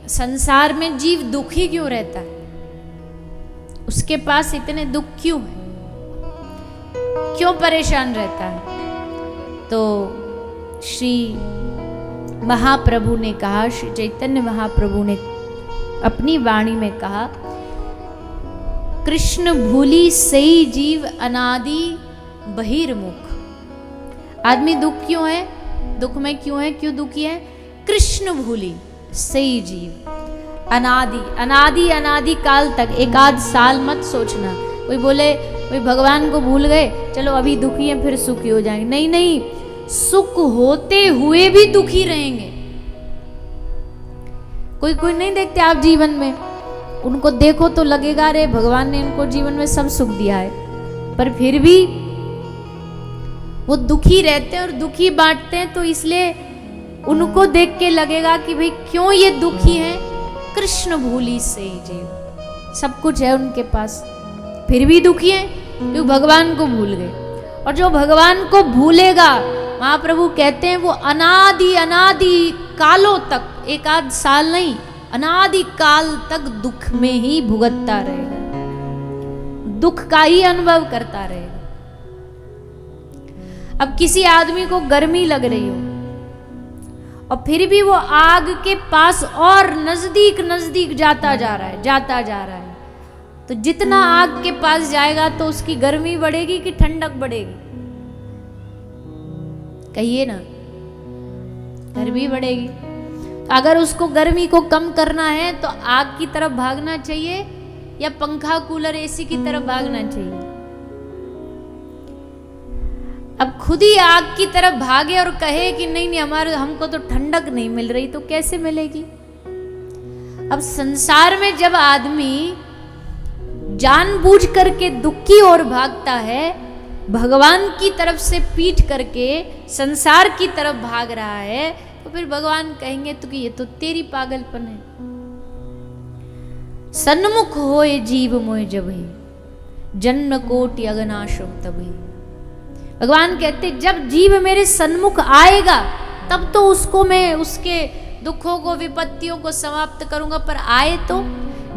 संसार में जीव दुखी क्यों रहता है, उसके पास इतने दुख क्यों है, क्यों परेशान रहता है? तो श्री महाप्रभु ने कहा, श्री चैतन्य महाप्रभु ने अपनी वाणी में कहा, कृष्ण भूली सही जीव अनादि बहिर्मुख। आदमी दुख क्यों है, दुख में क्यों है, क्यों दुखी है? कृष्ण भूली सही जीव अनादि, अनादि अनादि काल तक। एक आध साल मत सोचना। कोई बोले कोई भगवान को भूल गए, चलो अभी दुखी हैं फिर सुखी हो जाएंगे। नहीं नहीं, सुख होते हुए भी दुखी रहेंगे। कोई कोई नहीं देखते आप जीवन में, उनको देखो तो लगेगा अरे भगवान ने इनको जीवन में सब सुख दिया है, पर फिर भी वो दुखी रहते हैं और दुखी बांटते हैं। तो इसलिए उनको देख के लगेगा कि भाई क्यों ये दुखी हैं? कृष्ण भूली से जीव, सब कुछ है उनके पास, फिर भी दुखी हैं क्यों? भगवान को भूल गए। और जो भगवान को भूलेगा, महाप्रभु कहते हैं, वो अनादि अनादि कालों तक, एक आध साल नहीं, अनादि काल तक दुख में ही भुगतता रहेगा, दुख का ही अनुभव करता रहेगा। अब किसी आदमी को गर्मी लग रही हो और फिर भी वो आग के पास और नजदीक नजदीक जाता जा रहा है, जाता जा रहा है, तो जितना आग के पास जाएगा तो उसकी गर्मी बढ़ेगी कि ठंडक बढ़ेगी? कहिए ना, गर्मी बढ़ेगी। तो अगर उसको गर्मी को कम करना है तो आग की तरफ भागना चाहिए या पंखा कूलर एसी की तरफ भागना चाहिए? अब खुद ही आग की तरफ भागे और कहे कि नहीं नहीं हमारे हमको तो ठंडक नहीं मिल रही, तो कैसे मिलेगी? अब संसार में जब आदमी जानबूझ करके दुख की ओर भागता है, भगवान की तरफ से पीठ करके संसार की तरफ भाग रहा है, तो फिर भगवान कहेंगे तो कि ये तो तेरी पागलपन है। सन्मुख होए जीव मोय जबहि, जन्म कोटि अगनाशो तबहि। भगवान कहते जब जीव मेरे सन्मुख आएगा तब तो उसको मैं उसके दुखों को विपत्तियों को समाप्त करूंगा, पर आए तो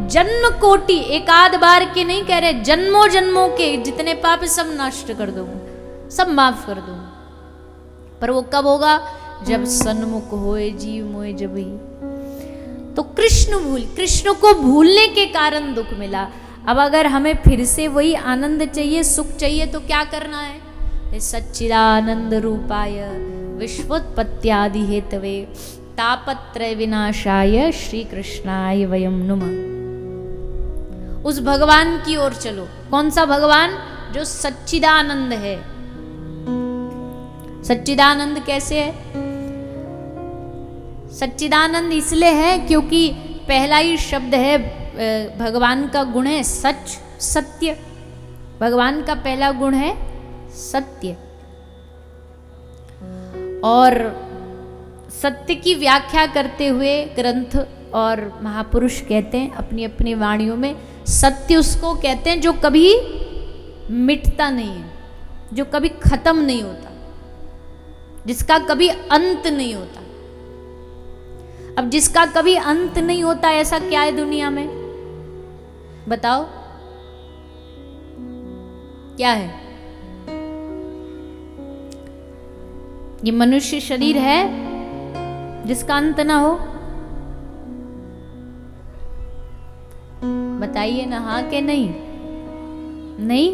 जन्म कोटि, एक आध बार के नहीं कह रहे, जन्मों जन्मों के जितने पाप सब नष्ट कर दूंगा, सब माफ कर दूंगा। पर वो कब होगा? जब सन्मुख होए जीव मोए जबहि। तो कृष्ण को भूलने के कारण दुख मिला। अब अगर हमें फिर से वही आनंद चाहिए, सुख चाहिए, तो क्या करना है? सच्चिदानंद रूपाय विश्वोत्पत्त्यादि हेतवे तापत्रय विनाशाय श्री कृष्णाय वयम नुमः। उस भगवान की ओर चलो। कौन सा भगवान? जो सच्चिदानंद है। सच्चिदानंद कैसे है? सच्चिदानंद इसलिए है क्योंकि पहला ही शब्द है, भगवान का गुण है सच, सत्य। भगवान का पहला गुण है सत्य। और सत्य की व्याख्या करते हुए ग्रंथ और महापुरुष कहते हैं अपनी अपनी वाणियों में, सत्य उसको कहते हैं जो कभी मिटता नहीं है, जो कभी खत्म नहीं होता, जिसका कभी अंत नहीं होता। अब जिसका कभी अंत नहीं होता ऐसा क्या है दुनिया में? बताओ क्या है? ये मनुष्य शरीर है जिसका अंत ना हो? बताइए ना, हाँ के नहीं? नहीं?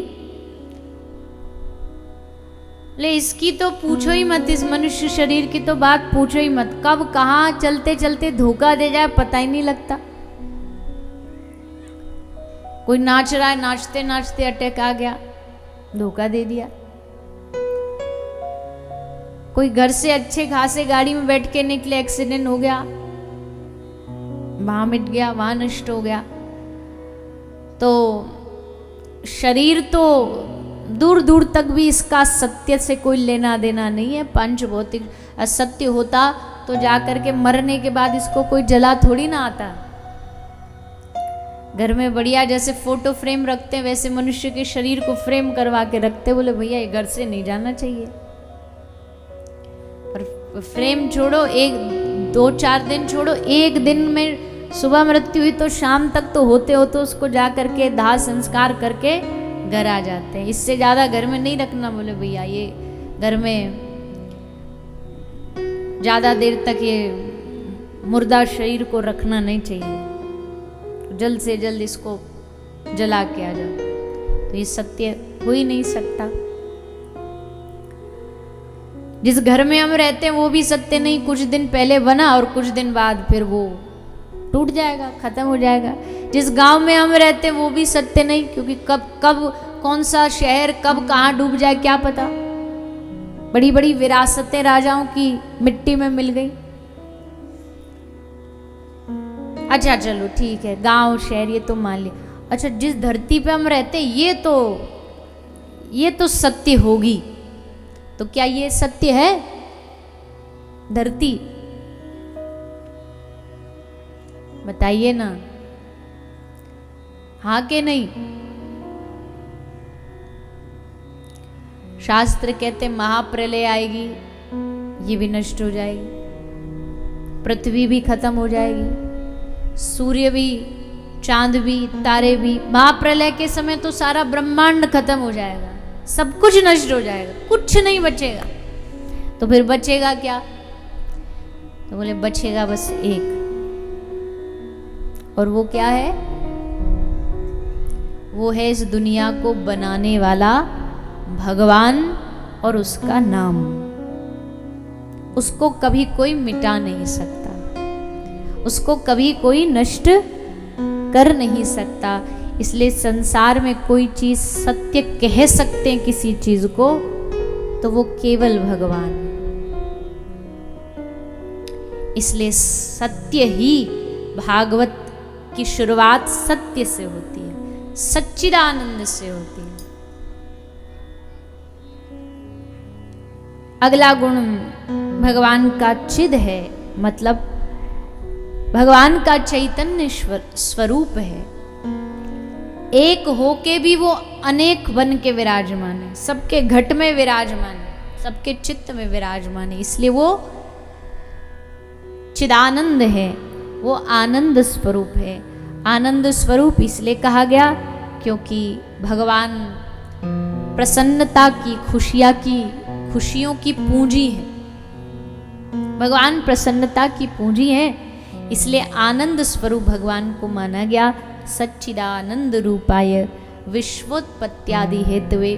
ले इसकी तो पूछो ही मत, इस मनुष्य शरीर की तो बात पूछो ही मत। कब कहाँ चलते चलते धोखा दे जाए पता ही नहीं लगता। कोई नाच रहा है, नाचते नाचते अटैक आ गया, धोखा दे दिया। कोई घर से अच्छे खासे गाड़ी में बैठ के निकले, एक्सीडेंट हो गया, वहां मिट गया, वहां नष्ट हो गया। तो शरीर तो दूर दूर तक भी इसका सत्य से कोई लेना देना नहीं है। पंच भौतिक असत्य होता तो जाकर के मरने के बाद इसको कोई जला थोड़ी ना आता। घर में बढ़िया जैसे फोटो फ्रेम रखते हैं वैसे मनुष्य के शरीर को फ्रेम करवा के रखते, बोले भैया ये घर से नहीं जाना चाहिए। पर फ्रेम छोड़ो, एक दो चार दिन छोड़ो, एक दिन में सुबह मृत्यु हुई तो शाम तक तो होते होते उसको जा करके दाह संस्कार करके घर आ जाते हैं। इससे ज्यादा घर में नहीं रखना, बोले भैया ये घर में ज्यादा देर तक ये मुर्दा शरीर को रखना नहीं चाहिए, जल्द से जल्द इसको जला के आ जाओ। तो ये सत्य हो ही नहीं सकता। जिस घर में हम रहते हैं वो भी सत्य नहीं, कुछ दिन पहले बना और कुछ दिन बाद फिर वो टूट जाएगा, खत्म हो जाएगा। जिस गांव में हम रहते हैं वो भी सत्य नहीं, क्योंकि कब कब कौन सा शहर कब कहाँ डूब जाए क्या पता। बड़ी बड़ी विरासतें राजाओं की मिट्टी में मिल गई। अच्छा चलो ठीक है, गांव शहर ये तो मान लिया। अच्छा जिस धरती पे हम रहते हैं ये तो सत्य होगी, तो क्या ये सत्य है धरती? बताइए ना, हाँ के नहीं? शास्त्र कहते महाप्रलय आएगी, ये भी नष्ट हो जाएगी, पृथ्वी भी खत्म हो जाएगी, सूर्य भी, चांद भी, तारे भी। महाप्रलय के समय तो सारा ब्रह्मांड खत्म हो जाएगा, सब कुछ नष्ट हो जाएगा, कुछ नहीं बचेगा। तो फिर बचेगा क्या? तो बोले बचेगा बस एक, और वो क्या है? वो है इस दुनिया को बनाने वाला भगवान और उसका नाम। उसको कभी कोई मिटा नहीं सकता, उसको कभी कोई नष्ट कर नहीं सकता। इसलिए संसार में कोई चीज सत्य कह सकते हैं किसी चीज को, तो वो केवल भगवान। इसलिए सत्य ही, भागवत की शुरुआत सत्य से होती है, सच्चिदानंद से होती है। अगला गुण भगवान का चिद है, मतलब भगवान का चैतन्य स्वरूप है। एक होके भी वो अनेक बन के विराजमान है, सबके घट में विराजमान है, सबके चित्त में विराजमान है। इसलिए वो चिदानंद है, वो आनंद स्वरूप है। आनंद स्वरूप इसलिए कहा गया क्योंकि भगवान प्रसन्नता की, खुशियों की पूंजी है। भगवान प्रसन्नता की पूंजी है, इसलिए आनंद स्वरूप भगवान को माना गया। सच्चिदानंद रूपाय विश्वोत्पत्त्यादि हेतवे।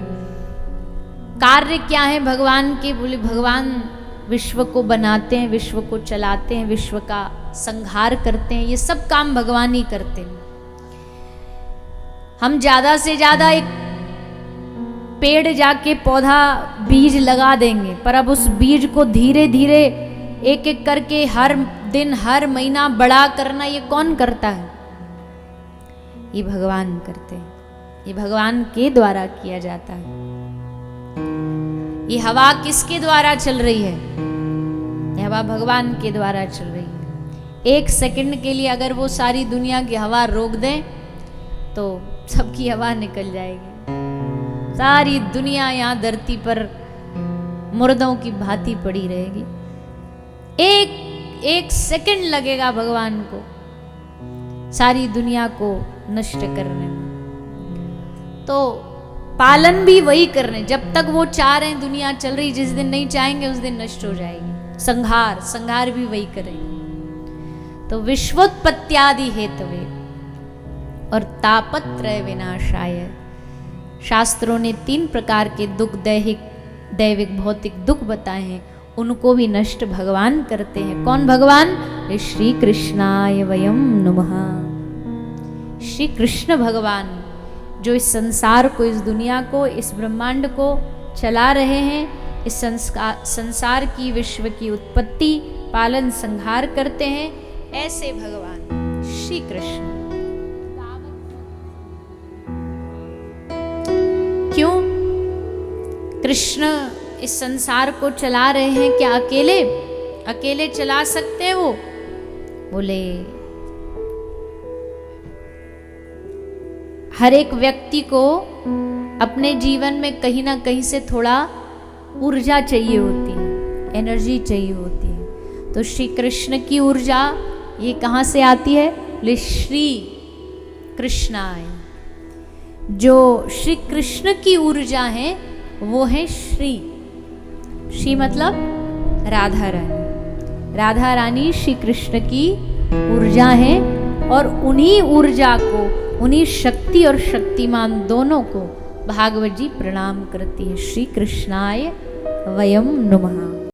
कार्य क्या है भगवान के? बोले भगवान विश्व को बनाते हैं, विश्व को चलाते हैं, विश्व का संहार करते हैं, ये सब काम भगवान ही करते हैं। हम ज्यादा से ज्यादा एक पेड़ जाके पौधा बीज लगा देंगे, पर अब उस बीज को धीरे धीरे एक एक करके हर दिन हर महीना बड़ा करना, ये कौन करता है? ये भगवान करते हैं, ये भगवान के द्वारा किया जाता है। ये हवा किसके द्वारा चल रही है? ये हवा भगवान के द्वारा चल रही है। एक सेकंड के लिए अगर वो सारी दुनिया की हवा रोक दें तो सबकी हवा निकल जाएगी, सारी दुनिया यहाँ धरती पर मुर्दों की भांति पड़ी रहेगी। एक सेकंड लगेगा भगवान को सारी दुनिया को नष्ट करने में। तो पालन भी वही कर रहे हैं, जब तक वो चाह रहे हैं दुनिया चल रही, जिस दिन नहीं चाहेंगे उस दिन नष्ट हो जाएगी। संहार भी वही करेंगे। तो विश्वोत्पत्त्यादि हेतवे और तापत्रय विनाशाय। शास्त्रों ने 3 प्रकार के दुख, दैविक भौतिक दुख बताए हैं, उनको भी नष्ट भगवान करते हैं। कौन भगवान? श्री कृष्णाय वयम नमः। श्री कृष्ण भगवान जो इस संसार को, इस दुनिया को, इस ब्रह्मांड को चला रहे हैं, इस संसार की, विश्व की उत्पत्ति, पालन, संहार करते हैं, ऐसे भगवान श्री कृष्ण। क्यों कृष्ण इस संसार को चला रहे हैं? क्या अकेले चला सकते हैं वो? बोले हर एक व्यक्ति को अपने जीवन में कहीं ना कहीं से थोड़ा ऊर्जा चाहिए होती है, एनर्जी चाहिए होती है। तो श्री कृष्ण की ऊर्जा ये कहाँ से आती है? ले श्री कृष्णाय। जो श्री कृष्ण की ऊर्जा है वो है श्री। श्री मतलब राधा रानी। राधा रानी श्री कृष्ण की ऊर्जा है और उन्हीं ऊर्जा को, उन्हीं शक्ति और शक्तिमान दोनों को भागवत जी प्रणाम करती है। श्री कृष्णाय वयम नमः।